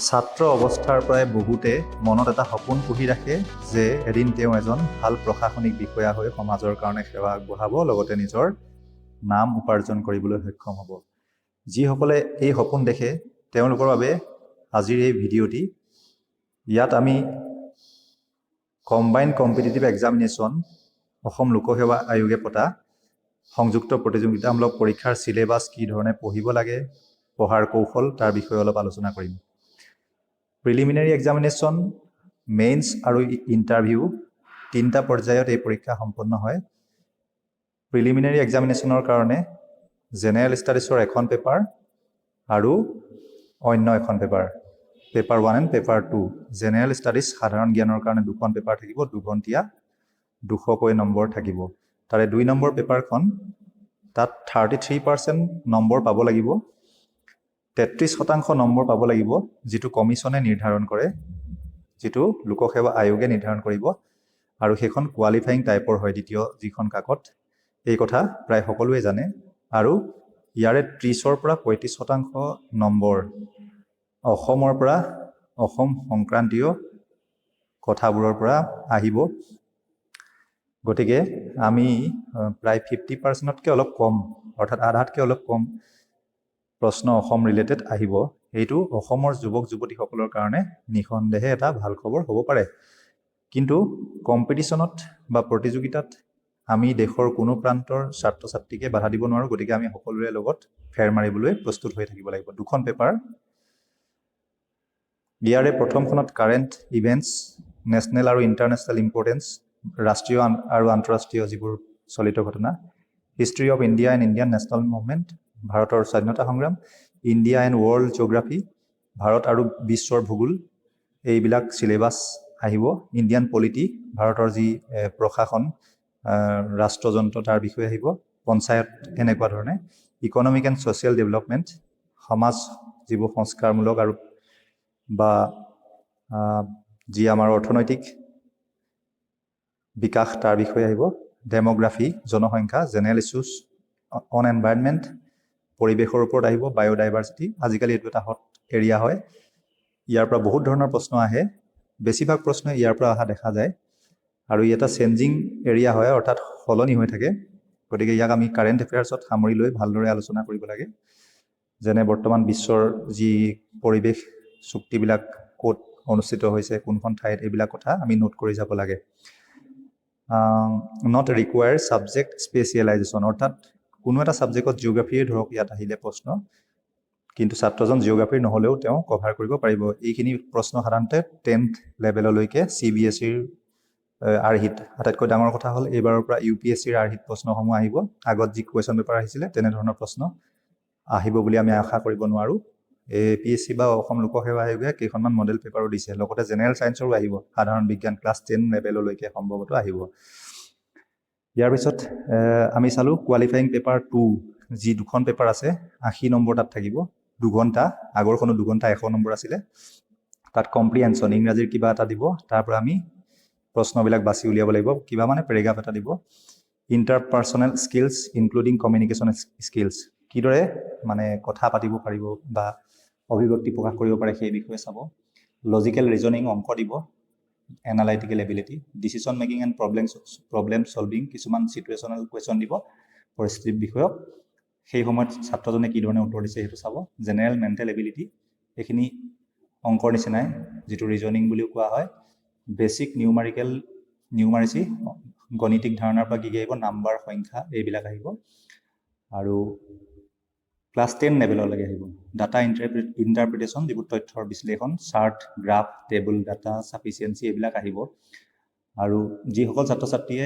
ছাত্ৰ অৱস্থাৰ পৰাই বহুতে মনত এটা সপোন পুহি ৰাখে যে এদিন তেওঁ এজন ভাল প্ৰশাসনিক বিষয়া হৈ সমাজৰ কাৰণে সেৱা আগবঢ়াব, লগতে নিজৰ নাম উপাৰ্জন কৰিবলৈ সক্ষম হ'ব। যিসকলে এই সপোন দেখে তেওঁলোকৰ বাবে আজিৰ এই ভিডিঅ'টি। ইয়াত আমি কম্বাইণ্ড কম্পিটিটিভ এক্সামিনেশ্যন অসম লোকসেৱা আয়োগে পতা সংযুক্ত প্ৰতিযোগিতামূলক পৰীক্ষাৰ চিলেবাছ কি ধৰণে পঢ়িব লাগে, পঢ়াৰ কৌশল, তাৰ বিষয়ে অলপ আলোচনা কৰিম। প্ৰিলিমিনাৰী এক্সামিনেশ্যন, মেইনছ আৰু ইণ্টাৰভিউ তিনিটা পৰ্যায়ত এই পৰীক্ষা সম্পন্ন হয়। প্ৰিলিমিনাৰী এক্সামিনেশ্যনৰ কাৰণে জেনেৰেল ষ্টাডিজৰ এখন পেপাৰ আৰু অন্য এখন paper 1 and paper 2। General studies সাধাৰণ জ্ঞানৰ কাৰণে দুখন পেপাৰ থাকিব, দুঘণ্টীয়া 200কৈ নম্বৰ থাকিব। তাৰে 2 নম্বৰ পেপাৰখন তাত 33% নম্বৰ পাব লাগিব, 33% নম্বৰ পাব লাগিব, যিটো কমিশ্যনে নিৰ্ধাৰণ কৰে, যিটো লোকসেৱা আয়োগে নিৰ্ধাৰণ কৰিব, আৰু সেইখন কোৱালিফাইং টাইপৰ হয়, দ্বিতীয় যিখন কাকত। এই কথা প্ৰায় সকলোৱে জানে। আৰু ইয়াৰে 30ৰ পৰা 35% নম্বৰ অসমৰ পৰা, অসম সংক্ৰান্তীয় কথাবোৰৰ পৰা আহিব। গতিকে আমি প্ৰায় 50%তকৈ অলপ কম, অৰ্থাৎ আধাতকৈ অলপ কম প্ৰশ্ন অসম ৰিলেটেড আহিব। এইটো অসমৰ যুৱক যুৱতীসকলৰ কাৰণে নিঃসন্দেহে এটা ভাল খবৰ হ'ব পাৰে। কিন্তু কম্পিটিশ্যনত বা প্ৰতিযোগিতাত আমি দেশৰ কোনো প্ৰান্তৰ ছাত্ৰ ছাত্ৰীকে বাধা দিব নোৱাৰোঁ। গতিকে আমি সকলোৰে লগত ফেৰ মাৰিবলৈ প্ৰস্তুত হৈ থাকিব লাগিব। দুখন পেপাৰ, ইয়াৰে প্ৰথমখনত কাৰেণ্ট ইভেণ্টছ, নেশ্যনেল আৰু ইণ্টাৰনেশ্যনেল ইম্পৰ্টেঞ্চ, ৰাষ্ট্ৰীয় আৰু আন্তঃৰাষ্ট্ৰীয় যিবোৰ চলিত ঘটনা, history of India and Indian national movement, ভাৰতৰ স্বাধীনতা সংগ্ৰাম, India and world geography, Bharat আৰু বিশ্বৰ ভূগোল, এইবিলাক চিলেবাছ আহিব। ইণ্ডিয়ান পলিটি, ভাৰতৰ যি প্ৰশাসন, ৰাষ্ট্ৰযন্ত্ৰ, তাৰ বিষয়ে আহিব। পঞ্চায়ত এনেকুৱা ধৰণে। ইকনমিক এণ্ড ছ'চিয়েল ডেভেলপমেণ্ট, সমাজ যিবোৰ সংস্কাৰমূলক আৰু বা যি আমাৰ অৰ্থনৈতিক বিকাশ, তাৰ বিষয়ে আহিব। ডেম'গ্ৰাফী, জনসংখ্যা, জেনেৰেল ইছ্যুজ অন এনভাইৰনমেণ্ট, পৰিৱেশৰ ওপৰত আহিব। বায়'ডাইভাৰ্চিটি, আজিকালি এইটো এটা হট এৰিয়া হয়, ইয়াৰ পৰা বহুত ধৰণৰ প্ৰশ্ন আহে, বেছিভাগ প্ৰশ্ন ইয়াৰ পৰা অহা দেখা যায়। আৰু ই এটা চেঞ্জিং এৰিয়া হয়, অৰ্থাৎ সলনি হৈ থাকে। গতিকে ইয়াক আমি কাৰেণ্ট এফেয়াৰ্ছত সামৰি লৈ ভালদৰে আলোচনা কৰিব লাগে। যেনে বৰ্তমান বিশ্বৰ যি পৰিৱেশ চুক্তিবিলাক ক'ত অনুষ্ঠিত হৈছে, কোনখন ঠাইত, এইবিলাক কথা আমি নোট কৰি যাব লাগে। নট ৰিকুৱায়াৰ ছাবজেক্ট স্পেচিয়েলাইজেশ্যন, অৰ্থাৎ কোনো এটা ছাবজেক্টত জিঅ'গ্ৰাফীয়ে ধৰক ইয়াত আহিলে প্ৰশ্ন, কিন্তু ছাত্ৰজন জিঅ'গ্ৰাফীৰ নহ'লেও তেওঁ কভাৰ কৰিব পাৰিব। এইখিনি প্ৰশ্ন সাধাৰণতে 10th লেভেললৈকে CBSEৰ আৰ্হিত। আটাইতকৈ ডাঙৰ কথা হ'ল এইবাৰৰ পৰা UPSCৰ আৰ্হিত প্ৰশ্নসমূহ আহিব। আগত যি কুৱেশ্যন পেপাৰ আহিছিলে তেনেধৰণৰ প্ৰশ্ন আহিব বুলি আমি আশা কৰিব নোৱাৰোঁ। APSC বা অসম লোকসেৱা আয়োগে কেইখনমান মডেল পেপাৰো দিছে, লগতে জেনেৰেল ছায়েন্সৰো আহিব, সাধাৰণ বিজ্ঞান ক্লাছ 10 লেভেললৈকে সম্ভৱত আহিব। ইয়াৰ পিছত আমি চালোঁ কোৱালিফাইং পেপাৰ 2, যি দুখন পেপাৰ আছে, 80 নম্বৰ তাত থাকিব, 2 ঘণ্টা। আগৰখনো 2 ঘণ্টা 100 নম্বৰ আছিলে। তাত কম্প্ৰিহেনশ্যন, ইংৰাজীৰ কিবা এটা দিব, তাৰ পৰা আমি প্ৰশ্নবিলাক বাছি উলিয়াব লাগিব। কিবা মানে পেৰেগ্ৰাফ এটা দিব। Interpersonal skills including communication skills, কিদৰে মানে কথা পাতিব পাৰিব বা অভিব্যক্তি প্ৰকাশ কৰিব পাৰে সেই বিষয়ে চাব। লজিকেল ৰিজনিং, অংক দিব। Analytical ability, decision making and problem solving, কিছুমান চিটুৱেশ্যনেল কুৱেশ্যন দিব পৰিস্থিতিৰ বিষয়ক, সেই সময়ত ছাত্ৰজনে কি ধৰণে উত্তৰ দিছে সেইটো চাব। জেনেৰেল মেণ্টেল এবিলিটি, এইখিনি অংকৰ নিচিনাই, যিটো ৰিজনিং বুলিও কোৱা হয়। বেচিক নিউমাৰেচি, গণিতিক ধাৰণাৰ পৰা কি কি আহিব, নাম্বাৰ, সংখ্যা, এইবিলাক আহিব। আৰু ক্লাছ 10 লেভেললৈকে আহিব। ডাটা ইণ্টাৰপ্ৰিটেশ্যন, যিবোৰ তথ্যৰ বিশ্লেষণ, চাৰ্ট, গ্ৰাফ, টেবুল, ডাটা ছাফিচিয়েঞ্চি, এইবিলাক আহিব। আৰু যিসকল ছাত্ৰ ছাত্ৰীয়ে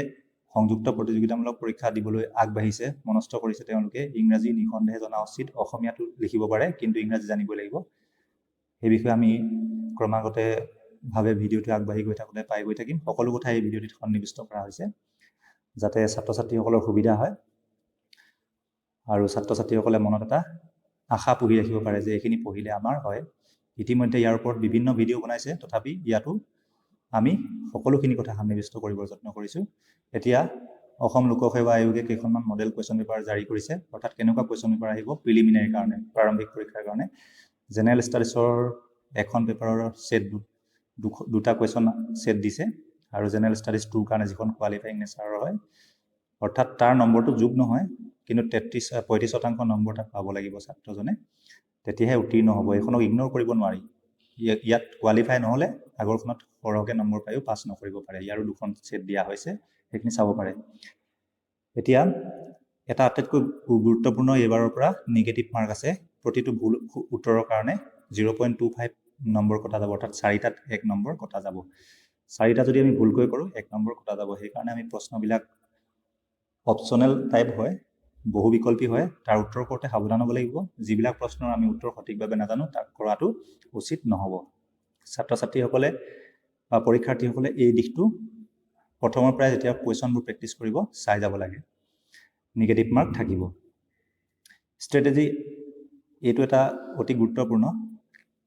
সংযুক্ত প্ৰতিযোগিতামূলক পৰীক্ষা দিবলৈ আগবাঢ়িছে, মনস্থ কৰিছে, তেওঁলোকে ইংৰাজী নিঃসন্দেহে জনা উচিত। অসমীয়াটো লিখিব পাৰে, কিন্তু ইংৰাজী জানিবই লাগিব। সেই বিষয়ে আমি ক্ৰমাগতভাৱে ভিডিঅ'টো আগবাঢ়ি গৈ থাকোঁতে পাই গৈ থাকিম। সকলো কথা এই ভিডিঅ'টিত সন্নিৱিষ্ট কৰা হৈছে, যাতে ছাত্ৰ ছাত্ৰীসকলৰ সুবিধা হয় আৰু ছাত্ৰ ছাত্ৰীসকলে মনত এটা আশা পুহি ৰাখিব পাৰে যে এইখিনি পঢ়িলে আমাৰ হয়। ইতিমধ্যে ইয়াৰ ওপৰত বিভিন্ন ভিডিঅ' বনাইছে, তথাপি ইয়াতো আমি সকলোখিনি কথা সন্নিৱিষ্ট কৰিবৰ যত্ন কৰিছোঁ। এতিয়া অসম লোকসেৱা আয়োগে কেইখনমান মডেল কুৱেশ্যন পেপাৰ জাৰি কৰিছে, অৰ্থাৎ কেনেকুৱা কুৱেশ্যন পেপাৰ আহিব প্ৰিলিমিনাৰীৰ কাৰণে, প্ৰাৰম্ভিক পৰীক্ষাৰ কাৰণে। জেনেৰেল ষ্টাডিজৰ এখন পেপাৰৰ সেট দুটা কুৱেশ্যন সেট দিছে আৰু জেনেৰেল ষ্টাডিজ 2 কাৰণে যিখন কোৱালিফাইং নেচাৰৰ হয় অৰ্থাৎ তাৰ নম্বৰটো যোগ নহয় কিন্তু 35% নম্বৰ তাত পাব লাগিব ছাত্ৰজনে তেতিয়াহে উত্তীৰ্ণ হ'ব এখনক ইগনোৰ কৰিব নোৱাৰি ইয়াত কোৱালিফাই নহ'লে আগৰখনত সৰহকৈ নম্বৰ পায়ো পাছ নকৰিব পাৰে ইয়াৰো দুখন সেট দিয়া হৈছে সেইখিনি চাব পাৰে এতিয়া এটা আটাইতকৈ গুৰুত্বপূৰ্ণ এইবাৰৰ পৰা নিগেটিভ মাৰ্ক আছে প্ৰতিটো ভুল উত্তৰৰ কাৰণে 0.25 নম্বৰ কটা যাব অৰ্থাৎ 4টাত 1 নম্বৰ কটা যাব 4টা যদি আমি ভুলকৈ কৰোঁ 1 নম্বৰ কটা যাব সেইকাৰণে আমি প্ৰশ্নবিলাক অপচনেল টাইপ হয় বহু বিকল্পী হয় তাৰ উত্তৰ কৰোঁতে সাৱধান হ'ব লাগিব যিবিলাক প্ৰশ্নৰ আমি উত্তৰ সঠিকভাৱে নাজানো তাক কৰাটো উচিত নহ'ব ছাত্ৰ ছাত্ৰীসকলে বা পৰীক্ষাৰ্থীসকলে এই দিশটো প্ৰথমৰ পৰাই যেতিয়া কুৱেশ্যনবোৰ প্ৰেক্টিছ কৰিব চাই যাব লাগে নিগেটিভ মাৰ্ক থাকিব ষ্ট্ৰেটেজি এইটো এটা অতি গুৰুত্বপূৰ্ণ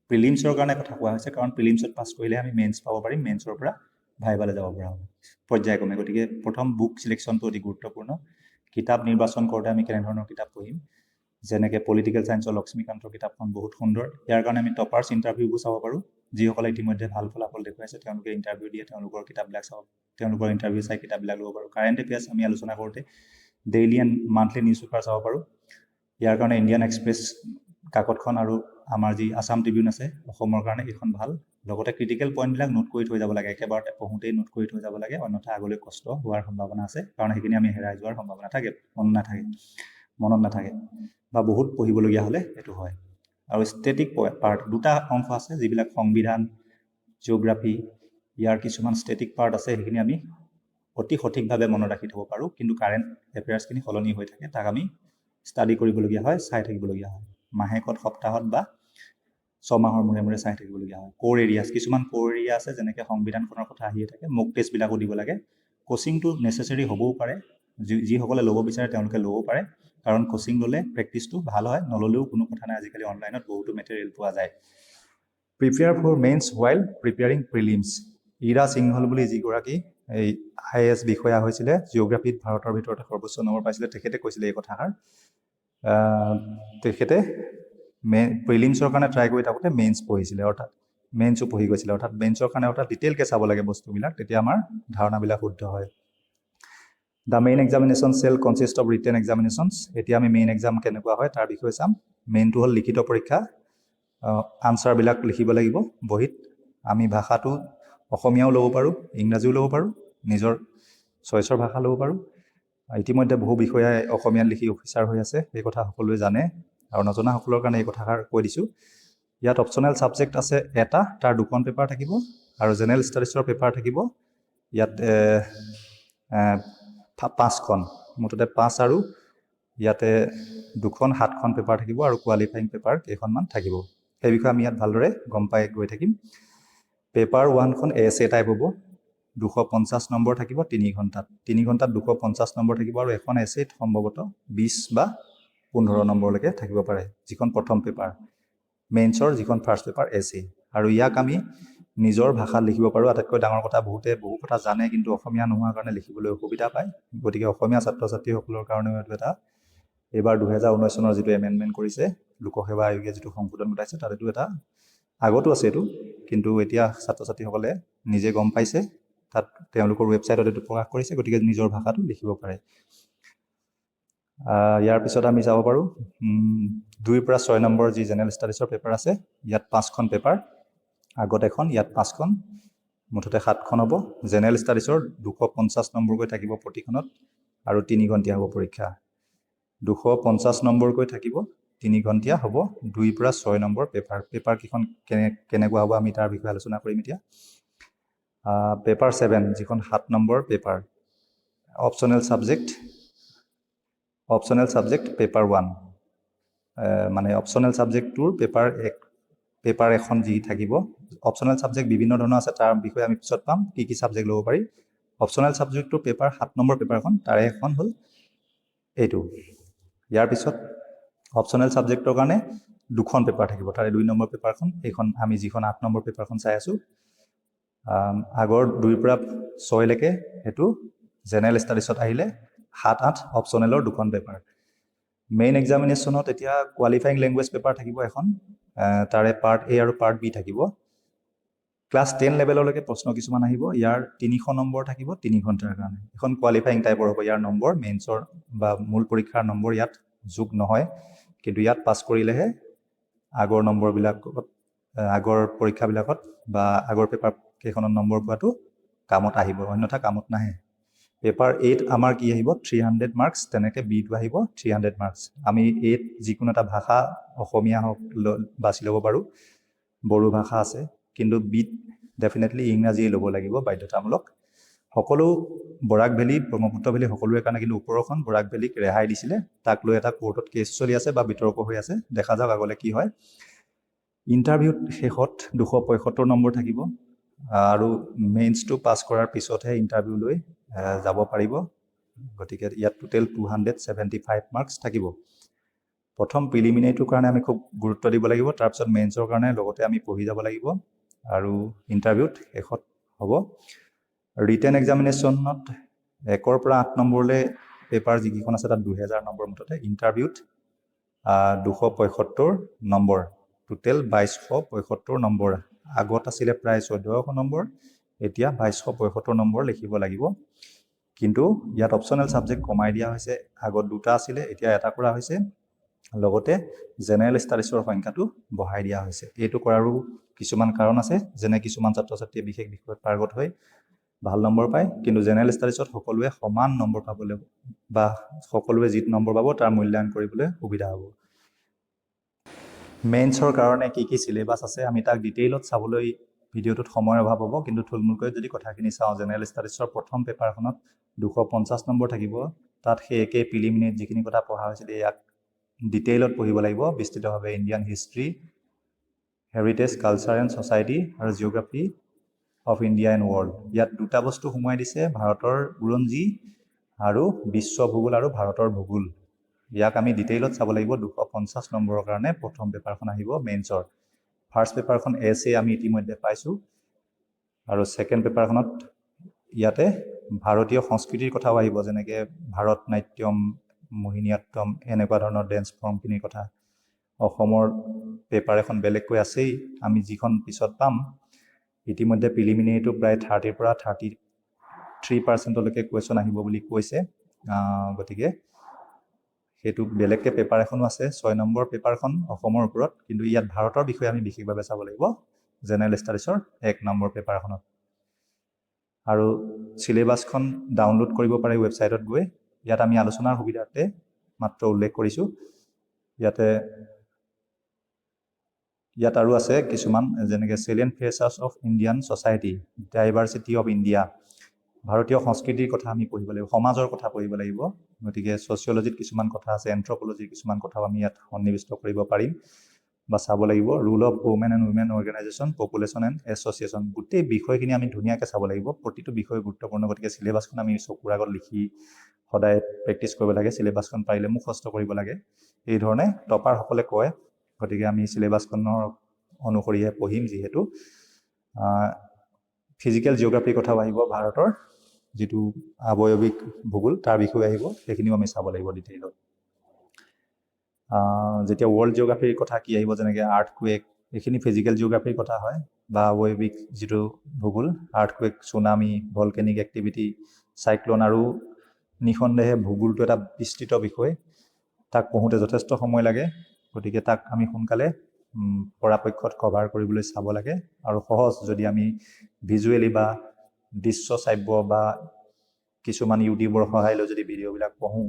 প্ৰিলিমছৰ কাৰণে কথা কোৱা হৈছে কাৰণ প্ৰিলিমছত পাছ কৰিলে আমি মেইনছ পাব পাৰিম মেইনছৰ পৰা ভাইভালৈ যাব পৰা হ'ব পৰ্যায়ক্ৰমে গতিকে প্ৰথম বুক চিলেকশ্যনটো অতি গুৰুত্বপূৰ্ণ কিতাপ নিৰ্বাচন কৰোঁতে আমি কেনেধৰণৰ কিতাপ পঢ়িম যেনেকৈ পলিটিকেল ছায়েন্সৰ লক্ষ্মীকান্তৰ কিতাপখন বহুত সুন্দৰ ইয়াৰ কাৰণে আমি টপাৰ্ছ ইণ্টাৰভিউবোৰ চাব পাৰোঁ যিসকলে ইতিমধ্যে ভাল ফলাফল দেখুৱাইছে তেওঁলোকে ইণ্টাৰভিউ দিয়ে তেওঁলোকৰ কিতাপবিলাক চাব তেওঁলোকৰ ইণ্টাৰভিউ চাই কিতাপবিলাক ল'ব পাৰোঁ কাৰেণ্ট এফেয়াৰ্ছ আমি আলোচনা কৰোঁতে daily and monthly news paper চাব পাৰোঁ ইয়াৰ কাৰণে ইণ্ডিয়ান এক্সপ্ৰেছ কাকতখন আৰু আমাৰ যি আছাম ট্ৰিবিউন আছে অসমৰ কাৰণে এইখন ভাল লগতে ক্ৰিটিকেল পইণ্টবিলাক নোট কৰি থৈ যাব লাগে একেবাৰতে পঢ়োঁতেই নোট কৰি থৈ যাব লাগে অন্যথা আগলৈ কষ্ট হোৱাৰ সম্ভাৱনা আছে কাৰণ সেইখিনি আমি হেৰাই যোৱাৰ সম্ভাৱনা থাকে মনত নাথাকে বা বহুত পঢ়িবলগীয়া হ'লে এইটো হয় আৰু ষ্টেটিক পাৰ্ট দুটা অংশ আছে যিবিলাক সংবিধান জিঅ'গ্ৰাফী ইয়াৰ কিছুমান ষ্টেটিক পাৰ্ট আছে সেইখিনি আমি অতি সঠিকভাৱে মনত ৰাখি থ'ব পাৰোঁ কিন্তু কাৰেণ্ট এফেয়াৰ্ছখিনি সলনি হৈ থাকে তাক আমি ষ্টাডি কৰিবলগীয়া হয় চাই থাকিবলগীয়া হয় মাহেকত সপ্তাহত বা ছমাহৰ মূৰে মূৰে চাই থাকিবলগীয়া হয় ক'ৰ এৰিয়াছ কিছুমান ক'ৰ এৰিয়া আছে যেনেকৈ সংবিধানখনৰ কথা আহিয়ে থাকে মক টেষ্টবিলাকো দিব লাগে কোচিংটো নেচেচেৰী হ'বও পাৰে যিসকলে ল'ব বিচাৰে তেওঁলোকে ল'ব পাৰে কাৰণ কোচিং ল'লে প্ৰেক্টিছটো ভাল হয় নল'লেও কোনো কথা নাই আজিকালি অনলাইনত বহুতো মেটেৰিয়েল পোৱা যায় prepare for mains while preparing prelims Ira Singhal বুলি যিগৰাকী এই IAS বিষয়া হৈছিলে জিঅ'গ্ৰাফীত ভাৰতৰ ভিতৰতে সৰ্বোচ্চ নম্বৰ পাইছিলে তেখেতে কৈছিলে এই কথাষাৰ তেখেতে প্ৰিলিমছৰ কাৰণে ট্ৰাই কৰি থাকোঁতে মেইনছ পঢ়িছিলে অৰ্থাৎ মেইনছো পঢ়ি গৈছিলে অৰ্থাৎ মেইনছৰ কাৰণে অৰ্থাৎ ডিটেইলকৈ চাব লাগে বস্তুবিলাক তেতিয়া আমাৰ ধাৰণাবিলাক শুদ্ধ হয় the main examination shall consist of written examinations এতিয়া আমি মেইন এক্সাম কেনেকুৱা হয় তাৰ বিষয়ে চাম মেইনটো হ'ল লিখিত পৰীক্ষা আনচাৰবিলাক লিখিব লাগিব বহীত আমি ভাষাটো অসমীয়াও ল'ব পাৰোঁ ইংৰাজীও ল'ব পাৰোঁ নিজৰ চইচৰ ভাষা ল'ব পাৰোঁ ইতিমধ্যে বহু বিষয়াই অসমীয়াত লিখি অফিচাৰ হৈ আছে এই কথা সকলোৱে জানে আৰু নজনাসকলৰ কাৰণে এই কথাষাৰ কৈ দিছোঁ ইয়াত অপশ্যনেল ছাবজেক্ট আছে এটা তাৰ দুখন পেপাৰ থাকিব আৰু জেনেৰেল ষ্টাডিজৰ পেপাৰ থাকিব ইয়াত 5খন মুঠতে 5 আৰু ইয়াতে 2খন 7খন পেপাৰ থাকিব আৰু কোৱালিফাইং পেপাৰ কেইখনমান থাকিব সেই বিষয়ে আমি ইয়াত ভালদৰে গম পাই গৈ থাকিম পেপাৰ 1খন এছে টাইপ হ'ব 250 নম্বৰ থাকিব 3 ঘণ্টাত 250 নম্বৰ থাকিব আৰু এখন এছেত সম্ভৱতঃ 20 বা 15 নম্বৰলৈকে থাকিব পাৰে যিখন প্ৰথম পেপাৰ মেইনছৰ যিখন ফাৰ্ষ্ট পেপাৰ এছে আৰু ইয়াক আমি নিজৰ ভাষাত লিখিব পাৰোঁ আটাইতকৈ ডাঙৰ কথা বহুতে বহু কথা জানে কিন্তু অসমীয়া নোহোৱাৰ কাৰণে লিখিবলৈ অসুবিধা পায় গতিকে অসমীয়া ছাত্ৰ ছাত্ৰীসকলৰ কাৰণেও এইটো এটা এইবাৰ 2019 চনৰ যিটো এমেণ্ডমেণ্ট কৰিছে লোকসেৱা আয়োগে যিটো সংশোধন ঘটাইছে তাত এইটো এটা আগতো আছে এইটো কিন্তু এতিয়া ছাত্ৰ ছাত্ৰীসকলে নিজে গম পাইছে তাত তেওঁলোকৰ ৱেবছাইটত এইটো প্ৰকাশ কৰিছে গতিকে নিজৰ ভাষাটো লিখিব পাৰে ইয়াৰ পিছত আমি যাব পাৰোঁ 2 পৰা 6 নম্বৰ যি জেনেৰেল ষ্টাডিজৰ পেপাৰ আছে ইয়াত 5খন পেপাৰ আগত এখন ইয়াত 5খন মুঠতে 7খন হ'ব জেনেৰেল ষ্টাডিজৰ 250 নম্বৰকৈ থাকিব প্ৰতিখনত আৰু 3 ঘণ্টীয়া হ'ব পৰীক্ষা 250 নম্বৰকৈ থাকিব 3 ঘণ্টীয়া হ'ব 2 পৰা 6 নম্বৰ পেপাৰ কেইখন কেনেকুৱা হ'ব আমি তাৰ বিষয়ে আলোচনা কৰিম এতিয়া পেপাৰ 7 যিখন 7 number paper optional subject paper 1 মানে অপশ্যনেল ছাবজেক্টটোৰ পেপাৰ এখন যি থাকিব অপশ্যনেল ছাবজেক্ট বিভিন্ন ধৰণৰ আছে তাৰ বিষয়ে আমি পিছত পাম কি ছাবজেক্ট ল'ব পাৰি অপশ্যনেল ছাবজেক্টটোৰ পেপাৰ 7 নম্বৰ পেপাৰখন তাৰে এখন হ'ল এইটো ইয়াৰ পিছত অপশ্যনেল ছাবজেক্টৰ কাৰণে 2খন পেপাৰ থাকিব তাৰে 2 নম্বৰ পেপাৰখন এইখন আমি যিখন 8 নম্বৰ পেপাৰখন চাই আছোঁ আগৰ 2 পৰা 6লৈকে সেইটো জেনেৰেল ষ্টাডিজত আহিলে 7-8 অপশ্যনেলৰ 2খন পেপাৰ মেইন এক্সামিনেশ্যনত এতিয়া কোৱালিফাইং লেংগুৱেজ পেপাৰ থাকিব এখন তাৰে পাৰ্ট এ আৰু পাৰ্ট বি থাকিব। ক্লাছ 10 লেভেললৈকে প্ৰশ্ন কিছুমান আহিব। ইয়াৰ 300 নম্বৰ থাকিব 3 ঘণ্টাৰ কাৰণে। এখন কোৱালিফাইং টাইপৰ হ'ব। ইয়াৰ নম্বৰ মেইনছৰ বা মূল পৰীক্ষাৰ নম্বৰ ইয়াত যোগ নহয়, কিন্তু ইয়াত পাছ কৰিলেহে আগৰ নম্বৰবিলাকত আগৰ পৰীক্ষাবিলাকত বা আগৰ পেপাৰ কেইখনত নম্বৰ পোৱাটো কামত আহিব, অন্যথা কামত নাহে। পেপাৰ 8 আমাৰ কি আহিব 300 মাৰ্কছ, তেনেকৈ বিটো আহিব 300 মাৰ্কছ। আমি 8 যিকোনো এটা ভাষা, অসমীয়া হওক বাছি ল'ব পাৰোঁ, বড়ো ভাষা আছে, কিন্তু বিট ডেফিনেটলি ইংৰাজীয়ে ল'ব লাগিব বাধ্যতামূলক। সকলো বৰাক ভেলী, ব্ৰহ্মপুত্ৰ ভেলী সকলোৰে কাৰণে কিন্তু ওপৰখন বৰাক ভেলীক ৰেহাই দিছিলে। তাক লৈ এটা কোৰ্টত কেছ চলি আছে বা বিতৰ্ক হৈ আছে, দেখা যাওক আগলৈ কি হয়। ইণ্টাৰভিউত শেষত 275 নম্বৰ থাকিব আৰু মেইনছটো পাছ কৰাৰ পিছতহে ইণ্টাৰভিউলৈ যাব পাৰিব। গতিকে ইয়াত টোটেল 275 মাৰ্কছ থাকিব। প্ৰথম প্ৰিলিমিনেৰীটোৰ কাৰণে আমি খুব গুৰুত্ব দিব লাগিব, তাৰপিছত মেইনছৰ কাৰণে লগতে আমি পঢ়ি যাব লাগিব আৰু ইণ্টাৰভিউত শেষত হ'ব। ৰিটেন এক্সামিনেশ্যনত 1ৰ পৰা 8 নম্বৰলৈ পেপাৰ যিকেইখন আছে তাত 2000 নম্বৰ মুঠতে। ইণ্টাৰভিউত 275 নম্বৰ, টোটেল 2275 নম্বৰ। আগত আছিলে প্ৰায় 1400 নম্বৰ, এতিয়া 2275 নম্বৰ লিখিব লাগিব। কিন্তু ইয়াত অপশ্যনেল ছাবজেক্ট কমাই দিয়া হৈছে। আগত 2টা আছিলে, এতিয়া এটা কৰা হৈছে। লগতে জেনেৰেল ষ্টাডিজৰ সংখ্যাটো বঢ়াই দিয়া হৈছে। এইটো কৰাৰো কিছুমান কাৰণ আছে, যেনে কিছুমান ছাত্ৰ ছাত্ৰীয়ে বিশেষ বিষয়ত পাৰ্গত হৈ ভাল নম্বৰ পায়, কিন্তু জেনেৰেল ষ্টাডিজত সকলোৱে সমান নম্বৰ পাবলৈ বা সকলোৱে যি নম্বৰ পাব তাৰ মূল্যায়ন কৰিবলৈ সুবিধা হ'ব। মেইনছৰ কাৰণে কি কি চিলেবাছ আছে আমি তাক ডিটেইলত চাবলৈ ভিডিঅ'টোত সময়ৰ অভাৱ হ'ব, কিন্তু থুলমূলকৈ যদি কথাখিনি চাওঁ, জেনেৰেল ষ্টাডিজৰ প্ৰথম পেপাৰখনত 250 নম্বৰ থাকিব। তাত সেই একেই প্ৰিলিমিনেৰীত যিখিনি কথা পঢ়া হৈছিলে ইয়াক ডিটেইলত পঢ়িব লাগিব বিস্তৃতভাৱে। Indian history, heritage, culture and society আৰু geography of India and world. ইয়াত 2টা বস্তু সোমোৱাই দিছে, ভাৰতৰ বুৰঞ্জী আৰু বিশ্ব ভূগোল আৰু ভাৰতৰ ভূগোল। ইয়াক আমি ডিটেইলত চাব লাগিব। 250 নম্বৰৰ কাৰণে প্ৰথম পেপাৰখন আহিব মেইনছৰ। ফাৰ্ষ্ট পেপাৰখন এছে আমি ইতিমধ্যে পাইছোঁ, আৰু ছেকেণ্ড পেপাৰখনত ইয়াতে ভাৰতীয় সংস্কৃতিৰ কথাও আহিব, যেনেকৈ ভাৰত নাট্যম, মোহিনীয়াট্টম, এনেকুৱা ধৰণৰ ডেন্স ফৰ্মখিনিৰ কথা। অসমৰ পেপাৰ এখন বেলেগকৈ আছেই, আমি যিখন পিছত পাম। ইতিমধ্যে প্ৰিলিমিনেৰীটো প্ৰায় 30ৰ পৰা 33%লৈকে কুৱেশ্যন আহিব বুলি কৈছে। গতিকে সেইটো বেলেগকৈ পেপাৰ এখনো আছে, 6 নম্বৰ পেপাৰখন অসমৰ ওপৰত, কিন্তু ইয়াত ভাৰতৰ বিষয়ে আমি বিশেষভাৱে চাব লাগিব জেনেৰেল ষ্টাডিজৰ 1 নম্বৰ পেপাৰখনত। আৰু চিলেবাছখন ডাউনলোড কৰিব পাৰে ৱেবছাইটত গৈ। ইয়াত আমি আলোচনাৰ সুবিধাৰ্থে মাত্ৰ উল্লেখ কৰিছোঁ। ইয়াত আৰু আছে কিছুমান, যেনেকৈ challenge features of Indian society, diversity of India. ভাৰতীয় সংস্কৃতিৰ কথা আমি পঢ়িব লাগিব, সমাজৰ কথা পঢ়িব লাগিব। গতিকে ছ'চিয়লজিত কিছুমান কথা আছে, এন্থ্ৰপ'লজিৰ কিছুমান কথাও আমি ইয়াত সন্নিৱিষ্ট কৰিব পাৰিম বা চাব লাগিব। Rule of women and women organisation, population and association, গোটেই বিষয়খিনি আমি ধুনীয়াকৈ চাব লাগিব। প্ৰতিটো বিষয় গুৰুত্বপূৰ্ণ, গতিকে চিলেবাছখন আমি চকুৰ আগত লিখি সদায় প্ৰেক্টিছ কৰিব লাগে। চিলেবাছখন পাৰিলে মুখস্থ কৰিব লাগে, এই ধৰণে টপাৰসকলে কয়। গতিকে আমি চিলেবাছখনৰ অনুসৰিহে পঢ়িম। যিহেতু ফিজিকেল জিঅ'গ্ৰাফীৰ কথাও আহিব, ভাৰতৰ যিটো আৱয়ৱিক ভূগোল তাৰ বিষয়ে আহিব, সেইখিনিও আমি চাব লাগিব ডিটেইলত। যেতিয়া ৱৰ্ল্ড জিঅ'গ্ৰাফীৰ কথা কি আহিব, যেনেকৈ আৰ্থকুৱেক, এইখিনি ফিজিকেল জিঅ'গ্ৰাফীৰ কথা হয়, বা আৱয়ৱিক যিটো ভূগোল, আৰ্থকুৱেক, চুনামি, ভলকেনিক এক্টিভিটি, চাইক্লন। আৰু নিঃসন্দেহে ভূগোলটো এটা বিস্তৃত বিষয়, তাক পঢ়োঁতে যথেষ্ট সময় লাগে। গতিকে তাক আমি সোনকালে পৰাপক্ষত কভাৰ কৰিবলৈ চাব লাগে। আৰু সহজ, যদি আমি ভিজুৱেলি বা দৃশ্য শ্ৰাব্য বা কিছুমান ইউটিউবৰ সহায় লৈ যদি ভিডিঅ'বিলাক পঢ়োঁ,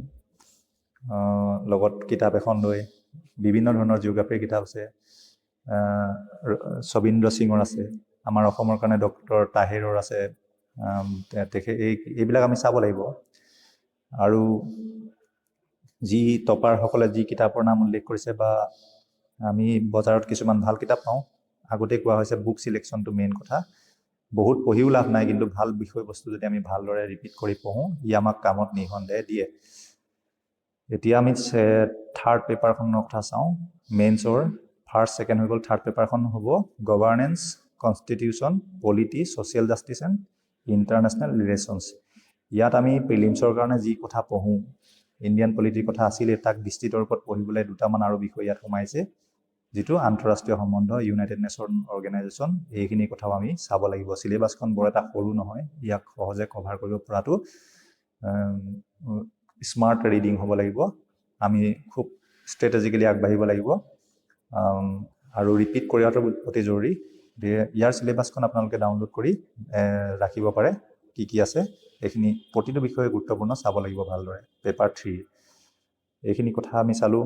লগত কিতাপ এখন লৈ, বিভিন্ন ধৰণৰ জিঅ'গ্ৰাফীৰ কিতাপ আছে, ছবিন্দ্ৰ সিঙৰ আছে, আমাৰ অসমৰ কাৰণে ডক্টৰ তাহেৰৰ আছে, এইবিলাক আমি চাব লাগিব। আৰু যি টপাৰসকলে যি কিতাপৰ নাম উল্লেখ কৰিছে, বা আমি বজাৰত কিছুমান ভাল কিতাপ পাওঁ, আগতে কোৱা হৈছে বুক চিলেকশ্যনটো মেইন কথা। বহুত পঢ়িও লাভ নাই, কিন্তু ভাল বিষয়বস্তু যদি আমি ভালদৰে ৰিপিট কৰি পঢ়োঁ, ই আমাক কামত নিঃসন্দেহে দিয়ে। এতিয়া আমি থাৰ্ড পেপাৰখনৰ কথা চাওঁ। মেইনছৰ ফাৰ্ষ্ট ছেকেণ্ড হৈ গ'ল, থাৰ্ড পেপাৰখন হ'ব governance, constitution, polity, social justice and international relations. ইয়াত আমি প্ৰিলিমছৰ কাৰণে যি কথা পঢ়োঁ, ইণ্ডিয়ান পলিটিৰ কথা আছিলে, তাক বিস্তৃত ৰূপত পঢ়িবলৈ 2টামান আৰু বিষয় ইয়াত সোমাইছে। যিটো আন্তঃৰাষ্ট্ৰীয় সম্বন্ধ ইউনাইটেড নেশ্যন অৰ্গেনাইজেশ্যন এইখিনি কথাও আমি চাব লাগিব চিলেবাছখন বৰ এটা সৰু নহয় ইয়াক সহজে কভাৰ কৰিব পৰাটো স্মাৰ্ট ৰিডিং হ'ব লাগিব আমি খুব ষ্ট্ৰেটেজিকেলি আগবাঢ়িব লাগিব আৰু ৰিপিট কৰাটো অতি জৰুৰী ইয়াৰ চিলেবাছখন আপোনালোকে ডাউনলোড কৰি ৰাখিব পাৰে কি আছে এইখিনি প্ৰতিটো বিষয়ে গুৰুত্বপূৰ্ণ চাব লাগিব ভালদৰে পেপাৰ 3 এইখিনি কথা আমি চালো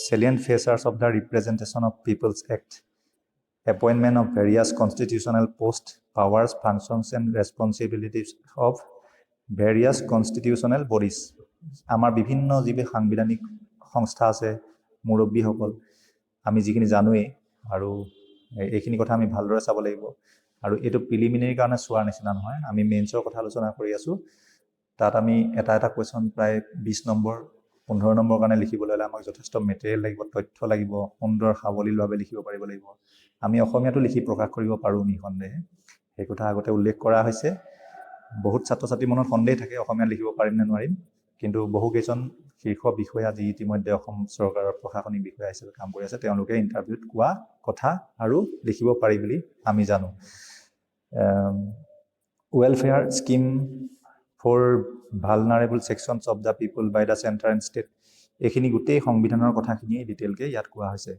salient features of the Representation of People's Act appointment of various constitutional posts powers functions and responsibilities of various constitutional bodies আমাৰ বিভিন্ন যিবে সাংবিধানিক সংস্থা আছে মুৰব্বীসকল আমি যিখিনি জানোৱেই আৰু এইখিনি কথা আমি ভালদৰে চাব লাগিব আৰু এইটো প্ৰিলিমিনাৰী কাৰণে চোৱাৰ নিচিনা নহয় আমি মেইনছৰ কথা আলোচনা কৰি আছো তাত আমি এটা কোৱেশ্যন প্ৰায় 20 নম্বৰ 15 নম্বৰ কাৰণে লিখিবলৈ হ'লে আমাক যথেষ্ট মেটেৰিয়েল লাগিব তথ্য লাগিব সুন্দৰ সাৱলীলভাৱে লিখিব পাৰিব লাগিব আমি অসমীয়াটো লিখি প্ৰকাশ কৰিব পাৰোঁ নিখণ্ডে এই কথা আগতে উল্লেখ কৰা হৈছে বহুত ছাত্ৰ-ছাত্ৰী মনত সন্দেহ থাকে অসমীয়া লিখিব পাৰিম নে নোৱাৰিম কিন্তু বহু কেইজন শীৰ্ষ বিষয়া যি ইতিমধ্যে অসম চৰকাৰৰ প্ৰশাসনিক বিষয়া হিচাপে কাম কৰি আছে তেওঁলোকে ইণ্টাৰভিউত কোৱা কথা আৰু লিখিব পাৰি বুলি আমি জানো welfare scheme for vulnerable sections of the people by the center and state এইখিনি গোটেই সংবিধানৰ কথাখিনি ডিটেইলকে ইয়াত কোৱা হৈছে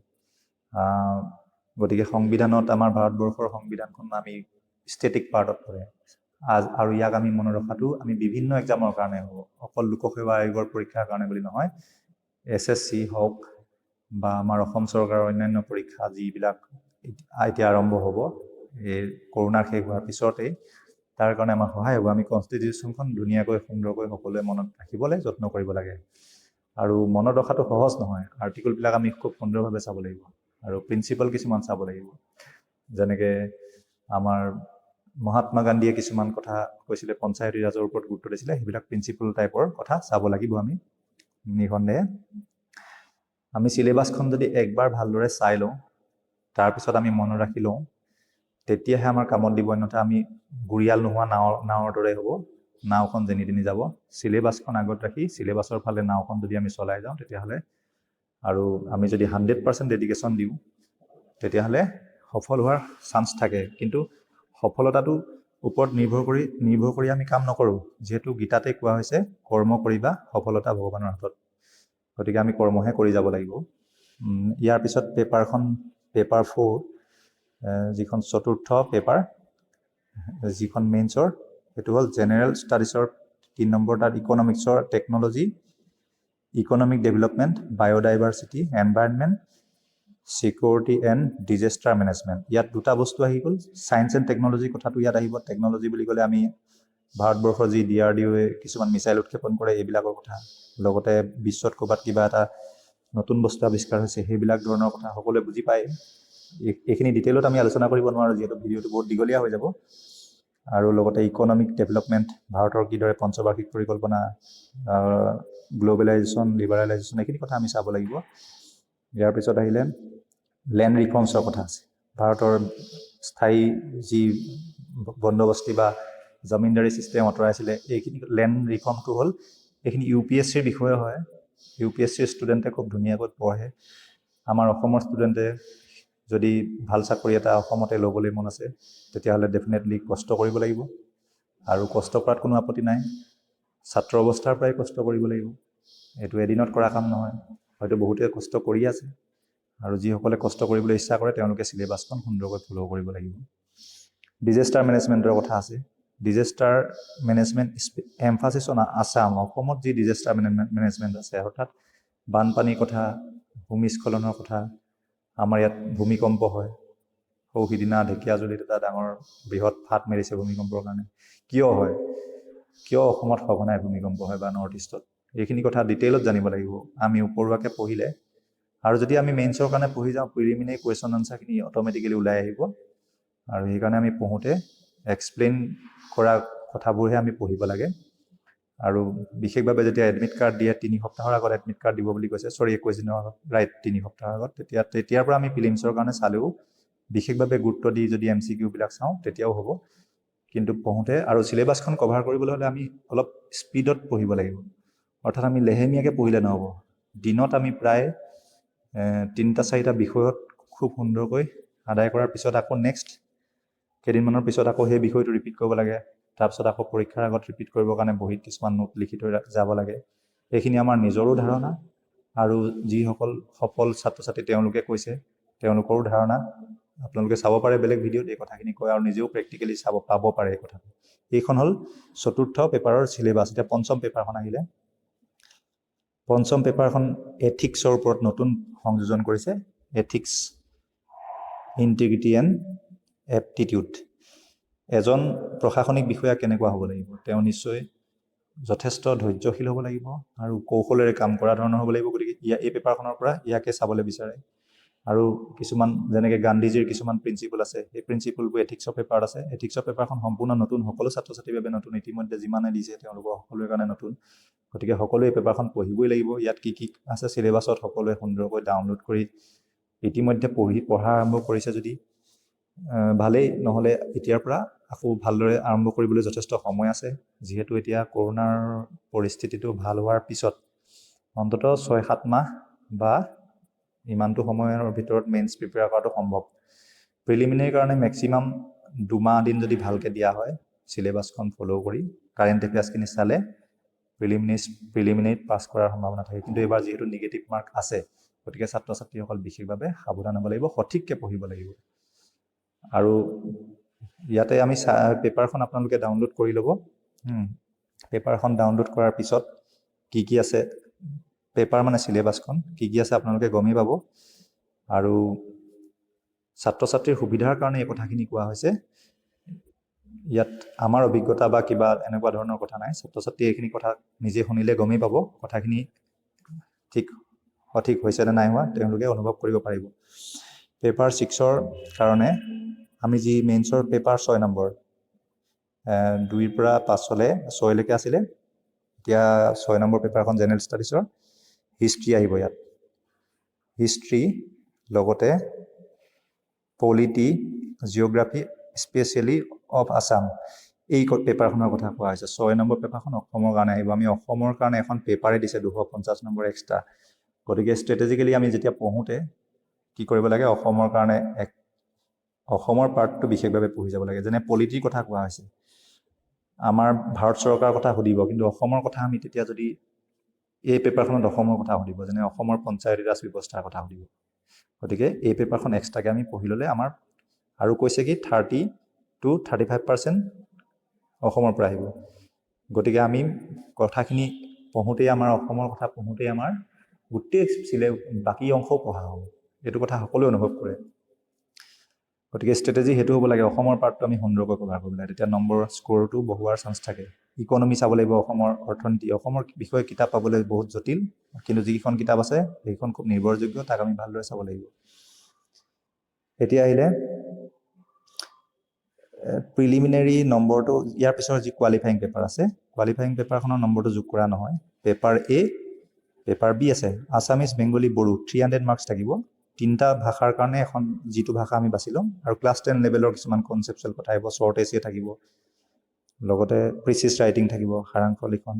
গতিকে সংবিধানত আমাৰ ভাৰতবৰ্ষৰ সংবিধানখন আমি ষ্টেটিক পাৰ্টত পৰে আৰু ইয়াক আমি মনত ৰখাটো আমি বিভিন্ন এক্সামৰ কাৰণে হ'ব অকল লোকসেৱা আয়োগৰ পৰীক্ষাৰ কাৰণে বুলি নহয় এছএছচি হওক বা আমাৰ অসম চৰকাৰৰ অন্যান্য পৰীক্ষা যিবিলাক এতিয়া আৰম্ভ হ'ব এই কৰোণা শেষ হোৱাৰ পিছতেই তাৰ কাৰণে আমাৰ সহায় হ'ব আমি কনষ্টিটিউশ্যনখন ধুনীয়াকৈ সুন্দৰকৈ সকলোৱে মনত ৰাখিবলৈ যত্ন কৰিব লাগে আৰু মনত ৰখাটো সহজ নহয় আৰ্টিকলবিলাক আমি খুব সুন্দৰভাৱে চাব লাগিব আৰু প্ৰিন্সিপাল কিছুমান চাব লাগিব যেনেকৈ আমাৰ মহাত্মা গান্ধীয়ে কিছুমান কথা কৈছিলে পঞ্চায়তী ৰাজৰ ওপৰত গুৰুত্ব দিছিলে সেইবিলাক প্ৰিন্সিপাল টাইপৰ কথা চাব লাগিব আমি নিখণ্ডে আমি চিলেবাছখন যদি একবাৰ ভালদৰে চাই লওঁ তাৰপিছত আমি মনত ৰাখি লওঁ তেতিয়াহে আমাৰ কামত দিব অন্যথা আমি গুৰিয়াল নোহোৱা নাৱৰ দৰে হ'ব নাওখন যেনি তেনি যাব চিলেবাছখন আগত ৰাখি চিলেবাছৰ ফালে নাওখন যদি আমি চলাই যাওঁ তেতিয়াহ'লে আৰু আমি যদি 100% ডেডিকেশ্যন দিওঁ তেতিয়াহ'লে সফল হোৱাৰ চান্স থাকে কিন্তু সফলতাটো ওপৰত নিৰ্ভৰ কৰি আমি কাম নকৰোঁ যিহেতু গীতাতে কোৱা হৈছে কৰ্ম কৰিবা সফলতা ভগৱানৰ হাতত গতিকে আমি কৰ্মহে কৰি যাব লাগিব ইয়াৰ পিছত পেপাৰ 4 যিখন চতুৰ্থ পেপাৰ যিখন মেইনছৰ সেইটো হ'ল জেনেৰেল ষ্টাডিজৰ 3 নম্বৰ তাত ইকনমিক্সৰ technology economic development biodiversity environment security and disaster management ইয়াত দুটা বস্তু আহি গ'ল ছায়েন্স এণ্ড টেকন'লজি কথাটো ইয়াত আহিব টেকন'লজি বুলি ক'লে আমি ভাৰতবৰ্ষৰ যি DRDOয়ে কিছুমান মিছাইল উৎক্ষেপণ কৰে এইবিলাকৰ কথা লগতে বিশ্বত ক'ৰবাত কিবা এটা নতুন বস্তু আৱিষ্কাৰ হৈছে সেইবিলাক ধৰণৰ কথা সকলোৱে বুজি পায় এইখিনি ডিটেইলত আমি আলোচনা কৰিব নোৱাৰোঁ যিহেতু ভিডিঅ'টো বহুত দীঘলীয়া হৈ যাব আৰু লগতে ইকনমিক ডেভেলপমেণ্ট ভাৰতৰ কিদৰে পঞ্চবাৰ্ষিক পৰিকল্পনা গ্ল'বেলাইজেশ্যন লিবাৰেলাইজেশ্যন এইখিনি কথা আমি চাব লাগিব ইয়াৰ পিছত আহিলে লেণ্ড ৰিফৰ্মছৰ কথা আছে ভাৰতৰ স্থায়ী যি বন্দবস্তি বা জমিনদাৰী ছিষ্টেম আঁতৰাইছিলে এইখিনি লেণ্ড ৰিফৰ্মটো হ'ল এইখিনি UPSCৰ বিষয়ে হয় UPSCৰ ষ্টুডেণ্টে খুব ধুনীয়াকৈ পঢ়ে আমাৰ অসমৰ ষ্টুডেণ্টে যদি ভাল চাকৰি এটা অসমতে ল'বলৈ মন আছে তেতিয়াহ'লে ডেফিনেটলি কষ্ট কৰিব লাগিব আৰু কষ্ট কৰাত কোনো আপত্তি নাই ছাত্ৰ অৱস্থাৰ পৰাই কষ্ট কৰিব লাগিব এইটো এদিনত কৰা কাম নহয় হয়তো বহুতে কষ্ট কৰি আছে আৰু যিসকলে কষ্ট কৰিবলৈ ইচ্ছা কৰে তেওঁলোকে চিলেবাছখন সুন্দৰকৈ ফ'ল' কৰিব লাগিব ডিজাষ্টাৰ মেনেজমেণ্টৰ কথা আছে ডিজাষ্টাৰ মেনেজমেণ্ট এমফাচিছ অন আছাম অসমত যি ডিজাষ্টাৰ মেনেজমেণ্ট আছে অৰ্থাৎ বানপানীৰ কথা ভূমিস্খলনৰ কথা আমাৰ ইয়াত ভূমিকম্প হয় সিদিনা ঢেকীয়াজুলিত এটা ডাঙৰ বৃহৎ ফাট মেলিছে ভূমিকম্পৰ কাৰণে কিয় অসমত সঘনাই ভূমিকম্প হয় বা নৰ্থ ইষ্টত এইখিনি কথা ডিটেইলত জানিব লাগিব আমি ওপৰুৱাকৈ পঢ়িলে আৰু যদি আমি মেইনছৰ কাৰণে পঢ়ি যাওঁ প্ৰিলিমিনাৰী কুৱেশ্যন আনচাৰখিনি অট'মেটিকেলি ওলাই আহিব আৰু সেইকাৰণে আমি পঢ়োঁতে এক্সপ্লেইন কৰা কথাবোৰহে আমি পঢ়িব লাগে আৰু বিশেষভাৱে যেতিয়া এডমিট কাৰ্ড দিয়ে 3 সপ্তাহৰ আগত এডমিট কাৰ্ড দিব বুলি কৈছে 21 দিনৰ আগত ৰাইট 3 সপ্তাহৰ আগত তেতিয়াৰ পৰা আমি প্ৰিলিমছৰ কাৰণে চালেও বিশেষভাৱে গুৰুত্ব দি যদি MCQ বিলাক চাওঁ তেতিয়াও হ'ব কিন্তু পঢ়োঁতে আৰু চিলেবাছখন কভাৰ কৰিবলৈ হ'লে আমি অলপ স্পীডত পঢ়িব লাগিব অৰ্থাৎ আমি লেহেমীয়াকৈ পঢ়িলে নহ'ব দিনত আমি প্ৰায় 3-4টা বিষয়ত খুব সুন্দৰকৈ আদায় কৰাৰ পিছত আকৌ নেক্সট কেইদিনমানৰ পিছত আকৌ সেই বিষয়টো ৰিপিট কৰিব লাগে। তাৰপিছত আকৌ পৰীক্ষাৰ আগত ৰিপিট কৰিবৰ কাৰণে বহীত কিছুমান নোট লিখি থৈ যাব লাগে। এইখিনি আমাৰ নিজৰো ধাৰণা আৰু যিসকল সফল ছাত্ৰ ছাত্ৰী তেওঁলোকে কৈছে তেওঁলোকৰো ধাৰণা। আপোনালোকে চাব পাৰে বেলেগ ভিডিঅ'ত এই কথাখিনি কয় আৰু নিজেও প্ৰেক্টিকেলি পাব পাৰে এই কথাটো। এইখন হ'ল 4ৰ্থ পেপাৰৰ চিলেবাছ। এতিয়া 5ম পেপাৰখন আহিলে। 5ম পেপাৰখন এথিক্সৰ ওপৰত নতুন সংযোজন কৰিছে। Ethics, integrity and aptitude. এজন প্ৰশাসনিক বিষয়া কেনেকুৱা হ'ব লাগিব? তেওঁ নিশ্চয় যথেষ্ট ধৈৰ্যশীল হ'ব লাগিব আৰু কৌশলেৰে কাম কৰা ধৰণৰ হ'ব লাগিব। গতিকে এই পেপাৰখনৰ পৰা ইয়াকে চাবলৈ বিচাৰে। আৰু কিছুমান যেনেকৈ গান্ধীজীৰ কিছুমান প্ৰিন্সিপল আছে, সেই প্ৰিন্সিপলবোৰ এথিক্সৰ পেপাৰত আছে। এথিক্সৰ পেপাৰখন সম্পূৰ্ণ নতুন, সকলো ছাত্ৰ ছাত্ৰীৰ বাবে নতুন। ইতিমধ্যে যিমানে দিছে তেওঁলোকৰ সকলোৰে কাৰণে নতুন। গতিকে সকলোৱে এই পেপাৰখন পঢ়িবই লাগিব। ইয়াত কি কি আছে চিলেবাছত সকলোৱে সুন্দৰকৈ ডাউনলোড কৰি ইতিমধ্যে পঢ়া আৰম্ভ কৰিছে যদি ভালেই, নহ'লে এতিয়াৰ পৰা আকৌ ভালদৰে আৰম্ভ কৰিবলৈ যথেষ্ট সময় আছে। যিহেতু এতিয়া কৰোণাৰ পৰিস্থিতিটো ভাল হোৱাৰ পিছত অন্ততঃ 6-7 মাহ বা ইমানটো সময়ৰ ভিতৰত মেইনছ প্ৰিপেয়াৰ কৰাটো সম্ভৱ। প্ৰিলিমিনেৰীৰ কাৰণে মেক্সিমাম 2 মাহ দিন যদি ভালকৈ দিয়া হয়, চিলেবাছখন ফ'ল' কৰি কাৰেণ্ট এফেয়াৰ্ছখিনি চালে প্ৰিলিমিনেৰীত পাছ কৰাৰ সম্ভাৱনা থাকে। কিন্তু এইবাৰ যিহেতু নিগেটিভ মাৰ্ক আছে, গতিকে ছাত্ৰ ছাত্ৰীসকল বিশেষভাৱে সাৱধান হ'ব লাগিব, সঠিককৈ পঢ়িব লাগিব। আৰু ইয়াতে আমি পেপাৰখন আপোনালোকে ডাউনলোড কৰি ল'ব। পেপাৰখন ডাউনলোড কৰাৰ পিছত কি কি আছে, পেপাৰ মানে চিলেবাছখন কি কি আছে আপোনালোকে গমেই পাব। আৰু ছাত্ৰ ছাত্ৰীৰ সুবিধাৰ কাৰণে এই কথাখিনি কোৱা হৈছে। ইয়াত আমাৰ অভিজ্ঞতা বা কিবা এনেকুৱা ধৰণৰ কথা নাই। ছাত্ৰ ছাত্ৰীয়ে এইখিনি কথা নিজে শুনিলে গমেই পাব কথাখিনি সঠিক হৈছে নে নাই হোৱা, তেওঁলোকে অনুভৱ কৰিব পাৰিব। পেপাৰ 6ৰ কাৰণে আমি যি মেইনছৰ পেপাৰ 6 নম্বৰ 2ৰ পৰা 6লৈকে আছিলে, এতিয়া 6 নম্বৰ পেপাৰখন জেনেৰেল ষ্টাডিজৰ হিষ্ট্ৰী আহিব। ইয়াত হিষ্ট্ৰী লগতে polity, geography, specially of Assam, এই পেপাৰখনৰ কথা কোৱা হৈছে। 6 নম্বৰ পেপাৰখন অসমৰ কাৰণে আহিব। আমি অসমৰ কাৰণে এখন পেপাৰে দিছে 250 নম্বৰ এক্সট্ৰা। গতিকে ষ্ট্ৰেটেজিকেলি আমি যেতিয়া পঢ়োঁতে কি কৰিব লাগে, অসমৰ পাৰ্টটো বিশেষভাৱে পঢ়ি যাব লাগে। যেনে পলিটিৰ কথা কোৱা হৈছে, আমাৰ ভাৰত চৰকাৰৰ কথা সুধিব, কিন্তু অসমৰ কথা আমি তেতিয়া যদি এই পেপাৰখনত অসমৰ কথা সুধিব, যেনে অসমৰ পঞ্চায়তী ৰাজ ব্যৱস্থাৰ কথা সুধিব। গতিকে এই পেপাৰখন এক্সট্ৰাকৈ আমি পঢ়ি ল'লে আমাৰ, আৰু কৈছে কি 30-35% অসমৰ পৰা আহিব। গতিকে আমি কথাখিনি পঢ়োঁতেই অসমৰ কথা পঢ়োঁতেই আমাৰ গোটেই বাকী অংশও পঢ়া হ'ব। এইটো কথা সকলোৱে অনুভৱ কৰে। গতিকে ষ্ট্ৰেটেজি সেইটো হ'ব লাগে, অসমৰ পাৰ্টটো আমি সুন্দৰকৈ কভাৰ কৰিব লাগে, তেতিয়া নম্বৰ স্ক'ৰটো বহোৱাৰ চান্স থাকে। ইকনমি চাব লাগিব, অসমৰ অৰ্থনীতি, অসমৰ বিষয়ে কিতাপ পাবলৈ বহুত জটিল, কিন্তু যিকেইখন কিতাপ আছে সেইখন খুব নিৰ্ভৰযোগ্য, তাক আমি ভালদৰে চাব লাগিব। এতিয়া আহিলে প্ৰিলিমিনেৰী নম্বৰটো, ইয়াৰ পিছৰ যি কোৱালিফাইং পেপাৰ আছে, কোৱালিফাইং পেপাৰখনৰ নম্বৰটো যোগ কৰা নহয়। পেপাৰ এ, পেপাৰ বি আছে, আছামিজ, বেংগলী, বড়ো, 300 মাৰ্কছ থাকিব। 3টা ভাষাৰ কাৰণে এখন যিটো ভাষা আমি বাছি ল'ম, আৰু ক্লাছ 10 লেভেলৰ কিছুমান কনচেপচুৱেল কথা আহিব, শ্বৰ্ট এছে থাকিব, লগতে প্ৰিচিজ ৰাইটিং থাকিব, সাৰাংশ লিখন,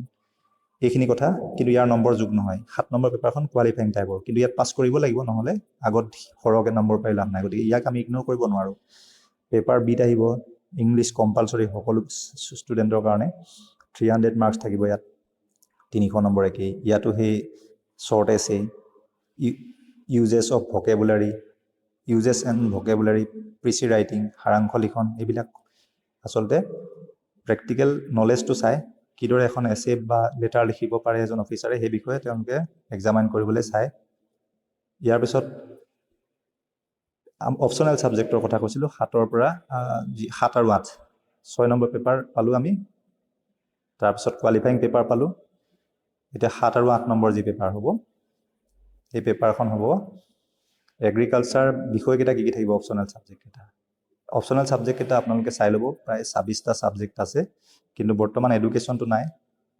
এইখিনি কথা। কিন্তু ইয়াৰ নম্বৰ যোগ নহয়। 7 নম্বৰ পেপাৰখন কোৱালিফাইং টাইপৰ, কিন্তু ইয়াত পাছ কৰিব লাগিব, নহ'লে আগত সৰহকৈ নম্বৰ পাই লাভ নাই। গতিকে ইয়াক আমি ইগন'ৰ কৰিব নোৱাৰোঁ। পেপাৰ বিত আহিব ইংলিছ কম্পালচৰি সকলো ষ্টুডেণ্টৰ কাৰণে, 300 মাৰ্কছ থাকিব ইয়াত, 300 নম্বৰ একেই। ইয়াতো সেই short essay, usages of vocabulary, usages and vocabulary, precis writing, সাৰাংশ লিখন, এইবিলাক আচলতে প্ৰেক্টিকেল নলেজটো চাই, কিদৰে এখন এছে বা লেটাৰ লিখিব পাৰে এজন অফিচাৰে, সেই বিষয়ে তেওঁলোকে এক্সামাইন কৰিবলৈ চায়। ইয়াৰ পিছত অপশ্যনেল ছাবজেক্টৰ কথা কৈছিলোঁ, 7 আৰু 8, 6 নম্বৰ পেপাৰ পালোঁ আমি, তাৰপিছত কোৱালিফাইং পেপাৰ পালোঁ। এতিয়া 7 আৰু 8 নম্বৰ যি পেপাৰ হ'ব, এই পেপাৰখন হ'ব এগ্ৰিকালচাৰ। বিষয়কেইটা কি কি থাকিব? অপশ্যনেল ছাবজেক্টকেইটা। অপশ্যনেল ছাবজেক্টকেইটা আপোনালোকে চাই ল'ব, প্ৰায় 26টা ছাবজেক্ট আছে, কিন্তু বৰ্তমান এডুকেশ্যনটো নাই।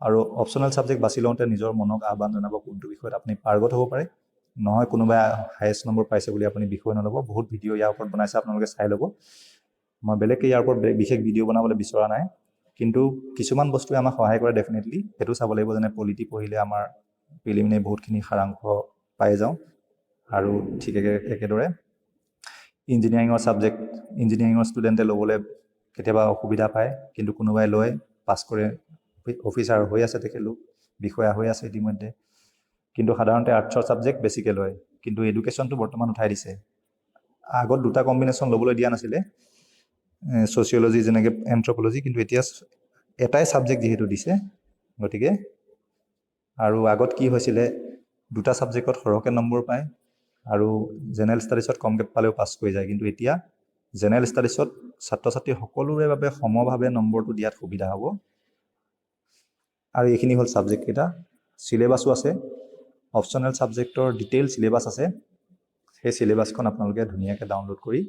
আৰু অপশ্যনেল ছাবজেক্ট বাছি লওঁতে নিজৰ মনক আহ্বান জনাব, কোনটো বিষয়ত আপুনি পাৰ্গত হ'ব পাৰে। নহয় কোনোবাই হায়েষ্ট নম্বৰ পাইছে বুলি আপুনি বিষয় নল'ব। বহুত ভিডিঅ' ইয়াৰ ওপৰত বনাইছে, আপোনালোকে চাই ল'ব। মই বেলেগকৈ ইয়াৰ ওপৰত বিশেষ ভিডিঅ' বনাবলৈ বিচৰা নাই, কিন্তু কিছুমান বস্তুৱে আমাক সহায় কৰে ডেফিনেটলি, সেইটো চাব লাগিব। যেনে পলিটি পঢ়িলে আমাৰ প্ৰিলিমিনাৰী বহুতখিনি সাৰাংশ পাই যাওঁ আৰু ঠিক একেদৰে ইঞ্জিনিয়াৰিঙৰ ষ্টুডেণ্টে ল'বলৈ কেতিয়াবা অসুবিধা পায়, কিন্তু কোনোবাই লয়, পাছ কৰে, অফিচাৰ হৈ আছে, তেখেতলোক বিষয়া হৈ আছে ইতিমধ্যে। কিন্তু সাধাৰণতে আৰ্টছৰ ছাবজেক্ট বেছিকৈ লয়, কিন্তু এডুকেশ্যনটো বৰ্তমান উঠাই দিছে। আগত দুটা কম্বিনেশ্যন ল'বলৈ দিয়া নাছিলে, ছ'চিয়লজি যেনেকৈ এন্থ্ৰপ'লজি, কিন্তু এতিয়া এটাই ছাবজেক্ট যিহেতু দিছে, গতিকে আৰু আগত কি হৈছিলে, দুটা ছাবজেক্টত সৰহকৈ নম্বৰ পায় আৰু জেনেৰেল ষ্টাডিছত কমকৈ পালেও পাছ কৰি যায়। কিন্তু এতিয়া জেনেৰেল ষ্টাডিছত ছাত্ৰ ছাত্ৰী সকলোৰে বাবে সমভাৱে নম্বৰটো দিয়াত সুবিধা হ'ব। আৰু এইখিনি হ'ল ছাবজেক্টকেইটা। চিলেবাছো আছে, অপশ্যনেল ছাবজেক্টৰ ডিটেইল চিলেবাছ আছে। সেই চিলেবাছখন আপোনালোকে ধুনীয়াকৈ ডাউনলোড কৰি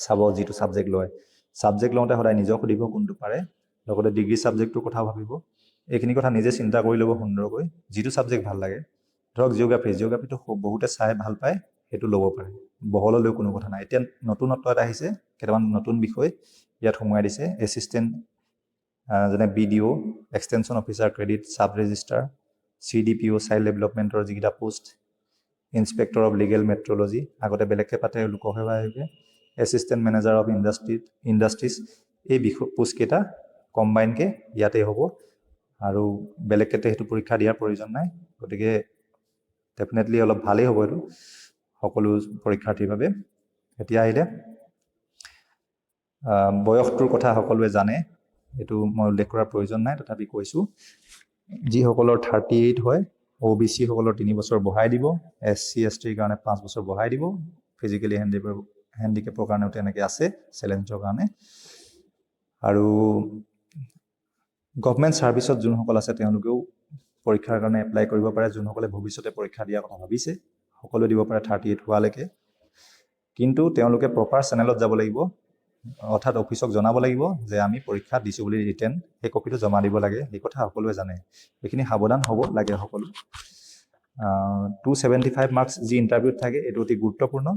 চাব, যিটো ছাবজেক্ট লয়। ছাবজেক্ট লওঁতে সদায় নিজক সুধিব কোনটো পাৰে, লগতে ডিগ্ৰী ছাবজেক্টটোৰ কথা ভাবিব। এইখিনি কথা নিজে চিন্তা কৰি ল'ব সুন্দৰকৈ, যিটো ছাবজেক্ট ভাল লাগে। ধৰক জিঅ'গ্ৰাফীটো বহুতে চাই ভাল পায়, সেইটো ল'ব পাৰে, বহললৈও কোনো কথা নাই। এতিয়া নতুনত্ব এটা আহিছে, কেইটামান নতুন বিষয় ইয়াত সোমোৱাই দিছে। এছিষ্টেণ্ট যেনে BDO, extension officer credit, sub registrar, CDPO child ডেভেলপমেণ্টৰ যিকেইটা post, inspector of legal metrology, আগতে বেলেগকৈ পাতে লোকসেৱা আয়োগে, এছিষ্টেণ্ট মেনেজাৰ অফ ইণ্ডাষ্ট্ৰিজ, এই পোষ্টকেইটা কম্বাইনকৈ ইয়াতেই হ'ব আৰু বেলেগকৈ সেইটো পৰীক্ষা দিয়াৰ প্ৰয়োজন নাই। গতিকে ডেফিনেটলি অলপ ভালেই হ'ব এইটো সকলো পৰীক্ষাৰ্থীৰ বাবে। এতিয়া আহিলে বয়সটোৰ কথা সকলোৱে জানে, এইটো মই উল্লেখ কৰাৰ প্ৰয়োজন নাই, তথাপি কৈছোঁ। যিসকলৰ 38 হয়, OBC সকলৰ 3 বছৰ বঢ়াই দিব, SC STৰ কাৰণে 5 বছৰ বঢ়াই দিব, ফিজিকেলি হেণ্ডিকেপৰ কাৰণেও তেনেকৈ আছে চেলেঞ্জৰ কাৰণে। আৰু গভমেণ্ট ছাৰ্ভিচত যোনসকল আছে তেওঁলোকেও পৰীক্ষাৰ কাৰণে এপ্লাই কৰিব পাৰে। যোনসকলে ভৱিষ্যতে পৰীক্ষা দিয়াৰ কথা ভাবিছে সকলোৱে দিব পাৰে 38 হোৱালৈকে। কিন্তু তেওঁলোকে প্ৰপাৰ চেনেলত যাব লাগিব, অৰ্থাৎ অফিচক জনাব লাগিব যে আমি পৰীক্ষা দিছোঁ বুলি ৰিটেন সেই কপিটো জমা দিব লাগে। সেই কথা সকলোৱে জানে, এইখিনি সাৱধান হ'ব লাগে সকলো। 275 মাৰ্কছ যি ইণ্টাৰভিউত থাকে এইটো অতি গুৰুত্বপূৰ্ণ।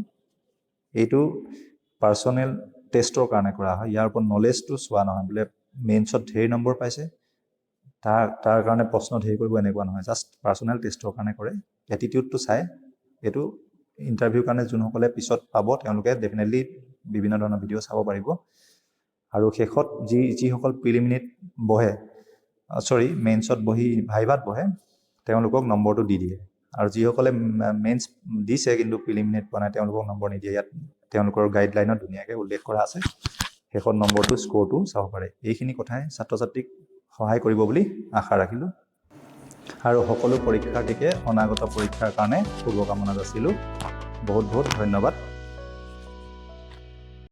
এইটো পাৰ্চনেল টেষ্টৰ কাৰণে কৰা হয়, ইয়াৰ ওপৰত নলেজটো চোৱা নহয়। বোলে মেইনছত ধেৰ নম্বৰ পাইছে তাৰ কাৰণে প্ৰশ্ন ধেৰ কৰিব, এনেকুৱা নহয়। জাষ্ট পাৰ্চনেল টেষ্টৰ কাৰণে কৰে, এটিটিউডটো চাই। এইটো ইণ্টাৰভিউৰ কাৰণে যোনসকলে পিছত পাব তেওঁলোকে ডেফিনেটলি বিভিন্ন ধৰণৰ ভিডিঅ' চাব পাৰিব। আৰু শেষত যিসকল প্ৰিলিমিনেৰীত বহে, মেইনছত বহি ভাইভাত বহে, তেওঁলোকক নম্বৰটো দি দিয়ে। আৰু যিসকলে মেইনছ দিছে কিন্তু প্ৰিলিমিনেৰীত পোৱা নাই তেওঁলোকক নম্বৰ নিদিয়ে। ইয়াত তেওঁলোকৰ গাইডলাইনত ধুনীয়াকৈ উল্লেখ কৰা আছে, শেষত নম্বৰটো স্ক'ৰটো চাব পাৰে। এইখিনি কথাই ছাত্ৰ ছাত্ৰীক সহায় কৰিব বুলি আশা ৰাখিলোঁ। আৰু সকলো পৰীক্ষাৰ্থীকে অনাগত পৰীক্ষাৰ কাৰণে শুভকামনা যাচিলোঁ। বহুত বহুত ধন্যবাদ।